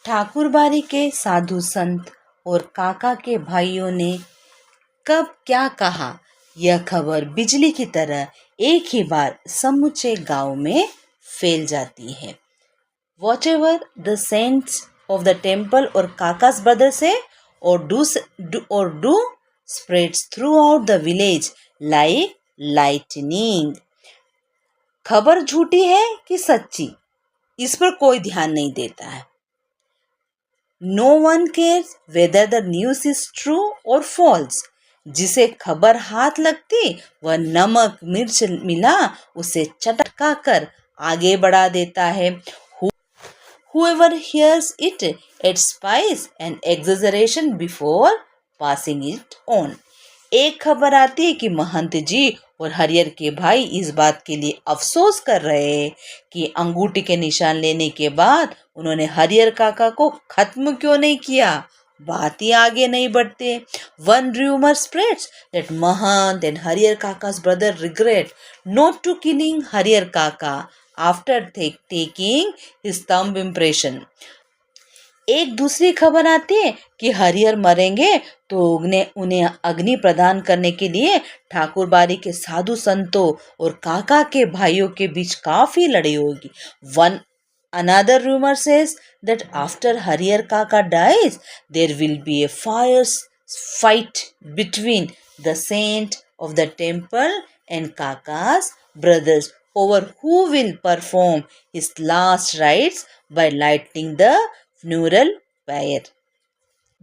ठाकुरबाड़ी के साधु संत और काका के भाइयों ने कब क्या कहा, यह खबर बिजली की तरह एक ही बार समूचे गांव में फैल जाती है। Whatever the saints of the temple or Kaka's brother say or do spreads throughout the village like lightning. खबर झूठी है कि सच्ची, इस पर कोई ध्यान नहीं देता है। No one cares whether the news is true or false. जिसे खबर हाथ लगती वह नमक मिर्च मिला उसे चटका कर आगे बढ़ा देता है। Whoever hears it adds spice and exaggeration before passing it on. एक खबर आती है कि महंत जी और हरियर के भाई इस बात के लिए अफसोस कर रहे हैं कि अंगूठी के निशान लेने के बाद उन्होंने हरियर काका को खत्म क्यों नहीं किया। बात ही आगे नहीं बढ़ते। One rumor spreads that Mahant and Hariyar Kaka's brother regret not to killing Hariyar Kaka after taking his thumb impression. एक दूसरी खबर आती है कि हरिहर मरेंगे तो उन्हें अग्नि प्रदान करने के लिए ठाकुरबाड़ी के साधु संतों और काका के भाइयों के बीच काफी लड़ाई होगी। One another rumor says that after Harihar Kaka dies, there will be a fierce fight between the saint of the temple and Kaka's brothers over who will perform his last rites by lighting the funeral pyre.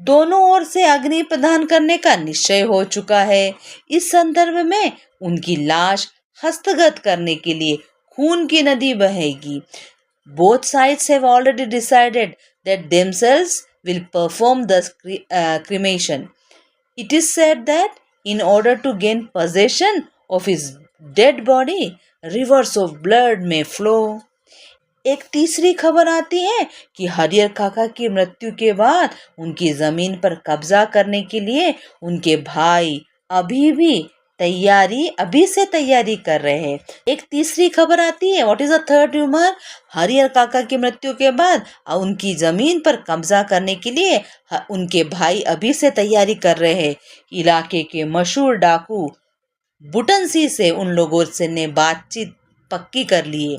दोनों ओर से अग्नि प्रदान करने का निश्चय हो चुका है। इस संदर्भ में उनकी लाश हस्तगत करने के लिए खून की नदी बहेगी। Both sides have already decided that themselves will perform the cremation. It is said that in order to gain possession of his dead body, rivers of blood may flow. एक तीसरी खबर आती है कि हरियर काका की मृत्यु के बाद उनकी जमीन पर कब्जा करने के लिए उनके भाई अभी से तैयारी कर रहे हैं। एक तीसरी खबर आती है, what is the third rumour, हरियर काका की मृत्यु के बाद उनकी जमीन पर कब्जा करने के लिए उनके भाई अभी से तैयारी कर रहे हैं। इलाके के मशहूर डाकू बुटन सिंह से उन लोगों से ने बातचीत पक्की कर लिए।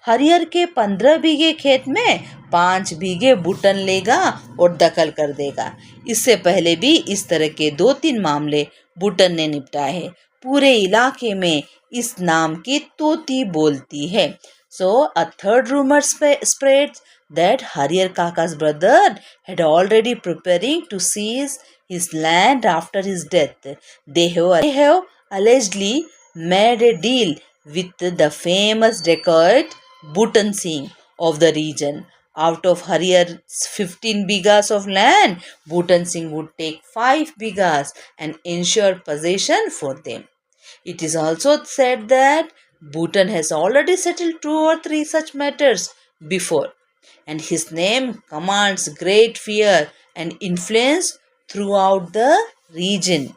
हरिहर के 15 बीघे खेत में 5 बीघे बुटन लेगा और दखल कर देगा। इससे पहले भी इस तरह के 2-3 मामले बुटन ने निपटाए हैं। पूरे इलाके में इस नाम की तोती बोलती है। So a third rumor spreads that Harihar Kaka's brother had already preparing to seize his land after his death. They have allegedly made a deal with the famous dacoit Bhutan Singh of the region. Out of Harihar's 15 bighas of land, Bhutan Singh would take 5 bighas and ensure possession for them. It is also said that Bhutan has already settled 2 or 3 such matters before, and his name commands great fear and influence throughout the region.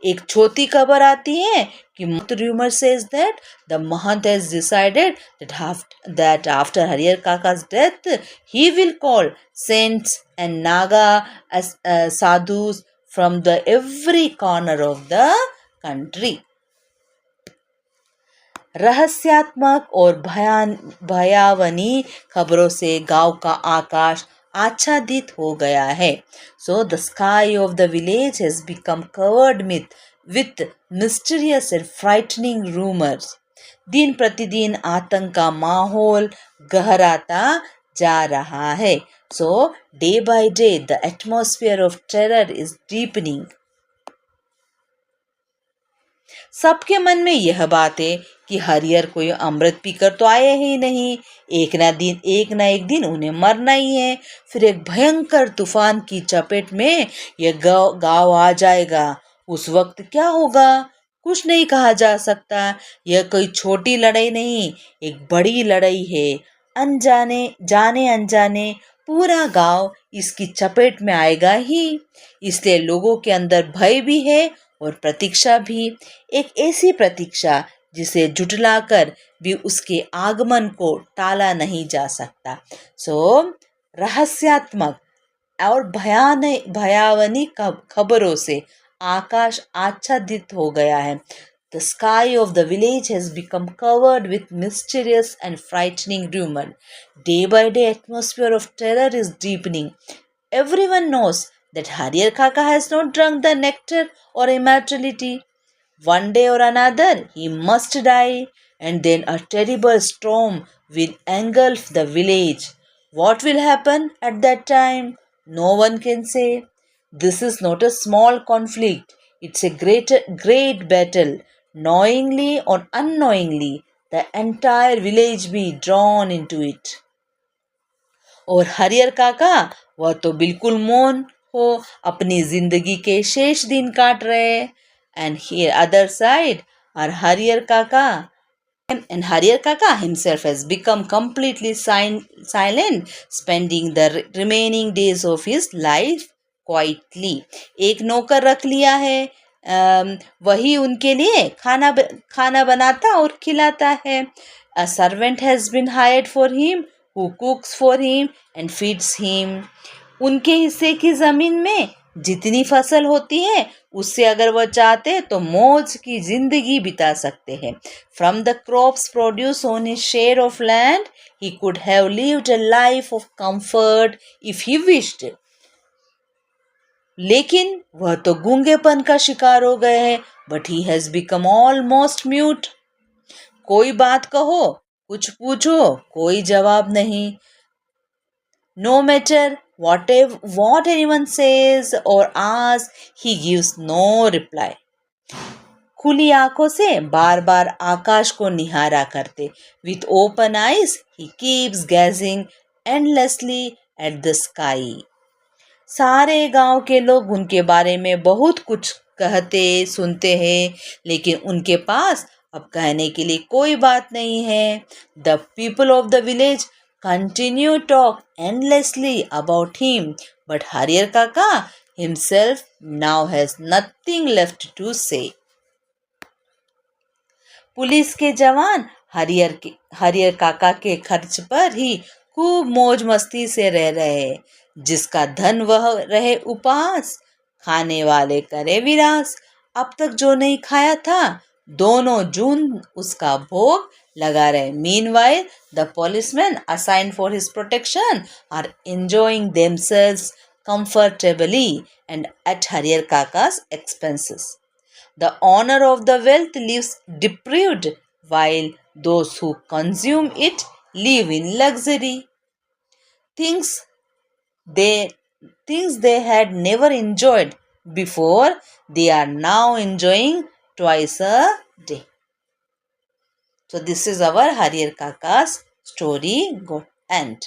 एक छोटी खबर आती है कि rumor says that the Mahant has decided that after Harihar Kaka's death, he will call saints and Naga as sadhus from every corner of the country. रहस्यात्मक और भयावनी खबरों से गांव का आकाश आच्छादित हो गया है। So the sky of the village has become covered with mysterious and frightening rumors. दिन प्रतिदिन आतंक का माहौल गहराता जा रहा है। So day by day the atmosphere of terror is deepening. सबके मन में यह बात है कि हरिहर कोई अमृत पीकर तो आए ही नहीं, एक ना एक दिन उन्हें मरना ही है। फिर एक भयंकर तूफान की चपेट में यह गांव आ जाएगा। उस वक्त क्या होगा कुछ नहीं कहा जा सकता। यह कोई छोटी लड़ाई नहीं, एक बड़ी लड़ाई है। जाने अनजाने पूरा गांव इसकी चपेट में आएगा ही। इसलिए लोगों के अंदर भय भी है और प्रतीक्षा भी, एक ऐसी प्रतीक्षा जिसे जुटलाकर भी उसके आगमन को टाला नहीं जा सकता। So रहस्यात्मक और भयावनी खबरों से आकाश आच्छादित हो गया है. The sky of the village has become covered with mysterious and frightening rumor. Day by day, atmosphere of terror is deepening. Everyone knows that Harrier Kaka has not drunk the nectar or immortality. One day or another, he must die, and then a terrible storm will engulf the village. What will happen at that time? No one can say. This is not a small conflict, it's a great battle. Knowingly or unknowingly, the entire village be drawn into it. और हरियर काका वह तो बिल्कुल मौन हो अपनी जिंदगी के शेष दिन काट रहे. एंड हियर अदर साइड और हरियर काका and Harrier Kaka himself has become completely silent, spending the remaining days of his life quietly. एक नौकर रख लिया है, वही उनके लिए खाना बनाता और खिलाता है. A servant has been hired for him who cooks for him and feeds him. उनके हिस्से की जमीन में जितनी फसल होती है उससे अगर वह चाहते तो मौज की जिंदगी बिता सकते हैं. From the crops produce on his share of land he could have lived a life of comfort if he wished. लेकिन वह तो गूंगेपन का शिकार हो गए हैं. But he has become almost mute. कोई बात कहो, कुछ पूछो, कोई जवाब नहीं. No matter what anyone says or asks, he gives no reply. खुली आंखों से बार बार आकाश को निहारा करते. With open eyes, he keeps gazing endlessly at the sky. सारे गांव के लोग उनके बारे में बहुत कुछ कहते सुनते हैं, लेकिन उनके पास अब कहने के लिए कोई बात नहीं है. The people of the village continue talk endlessly about him, but Harrier Kaka himself now has nothing left to say. Police के जवान हरियर काका के खर्च पर ही खूब मौज मस्ती से रह रहे. जिसका धन वह रहे उपहास, खाने वाले करे विलास. अब तक जो नहीं खाया था दोनों जून उसका भोग लगा रहे. Meanwhile, the policemen assigned for his protection are enjoying themselves comfortably and at Harrier Kaka's expenses. The owner of the wealth lives deprived, while those who consume it live in luxury. Things they things they had never enjoyed before, they are now enjoying twice a day. So this is our Harrier Kaka's story got end.